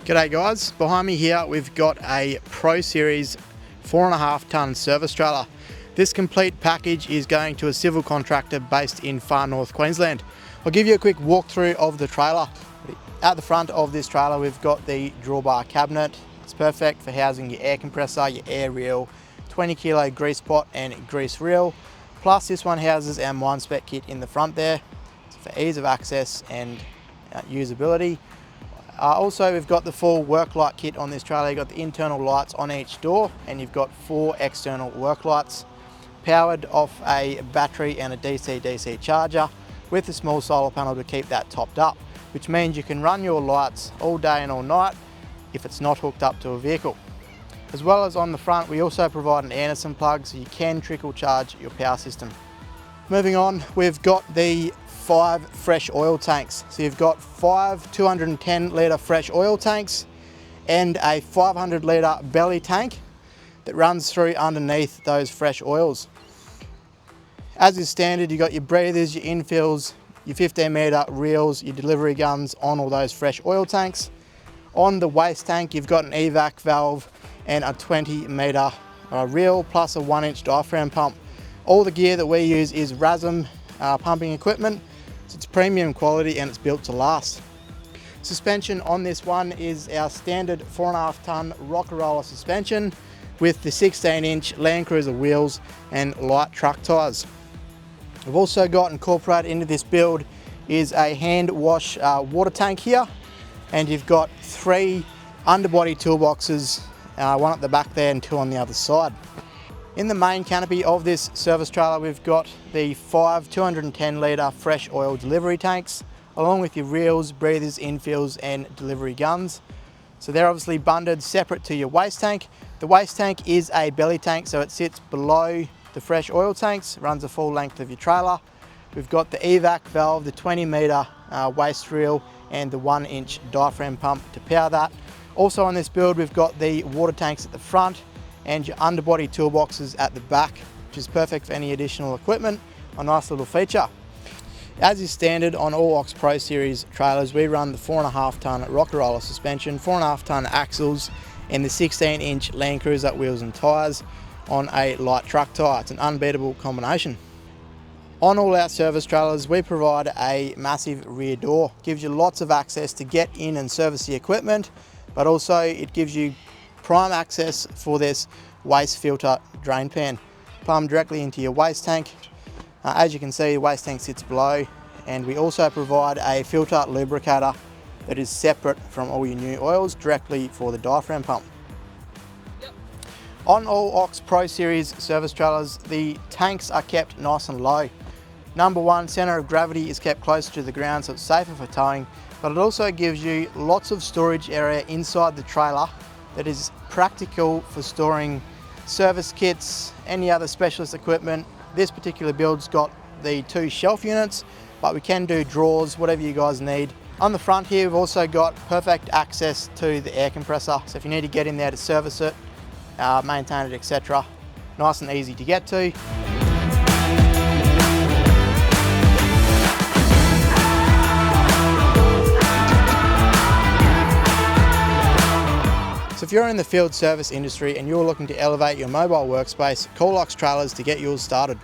G'day guys, behind me here we've got a Pro Series 4.5 tonne service trailer. This complete package is going to a civil contractor based in far north Queensland. I'll give you a quick walkthrough of the trailer. At the front of this trailer we've got the drawbar cabinet. It's perfect for housing your air compressor, your air reel, 20 kilo grease pot and grease reel. Plus this one houses our Spec kit in the front there for ease of access and usability. Also we've got the full work light kit on this trailer. You've got the internal lights on each door and you've got 4 external work lights powered off a battery and a DC-DC charger with a small solar panel to keep that topped up, which means you can run your lights all day and all night if it's not hooked up to a vehicle. As well as on the front we also provide an Anderson plug so you can trickle charge your power system. Moving on, we've got the 5 fresh oil tanks. So you've got 5 210 litre fresh oil tanks and a 500 litre belly tank that runs through underneath those fresh oils. As is standard, you've got your breathers, your infills, your 15 metre reels, your delivery guns on all those fresh oil tanks. On the waste tank you've got an evac valve and a 20 metre reel plus a 1-inch diaphragm pump. All the gear that we use is RAASM pumping equipment. It's premium quality and it's built to last. Suspension on this one is our standard 4.5 tonne roller suspension with the 16-inch Land Cruiser wheels and light truck tyres. We've also got incorporated into this build is a hand wash water tank here, and you've got 3 underbody toolboxes, one at the back there and 2 on the other side. In the main canopy of this service trailer we've got the 5 210 litre fresh oil delivery tanks along with your reels, breathers, infills and delivery guns. So they're obviously bundled separate to your waste tank. The waste tank is a belly tank, so it sits below the fresh oil tanks, runs the full length of your trailer. We've got the evac valve, the 20 metre waste reel and the 1-inch diaphragm pump to power that. Also on this build we've got the water tanks at the front and your underbody toolboxes at the back, which is perfect for any additional equipment. A nice little feature. As is standard on all Ox Pro Series trailers, we run the 4.5 tonne roller suspension, 4.5 tonne axles and the 16-inch Land Cruiser wheels and tyres on a light truck tyre. It's an unbeatable combination. On all our service trailers we provide a massive rear door. Gives you lots of access to get in and service the equipment, but also it gives you prime access for this waste filter drain pan. Plumb directly into your waste tank. As you can see, the waste tank sits below, and we also provide a filter lubricator that is separate from all your new oils directly for the diaphragm pump. Yep. On all Ox Pro Series service trailers, the tanks are kept nice and low. Number one, centre of gravity is kept closer to the ground so it's safer for towing, but it also gives you lots of storage area inside the trailer that is practical for storing service kits, any other specialist equipment. This particular build's got the 2 shelf units, but we can do drawers, whatever you guys need. On the front here we've also got perfect access to the air compressor, so if you need to get in there to service it, maintain it, etc. Nice and easy to get to. So if you're in the field service industry and you're looking to elevate your mobile workspace, call Ox Trailers to get yours started.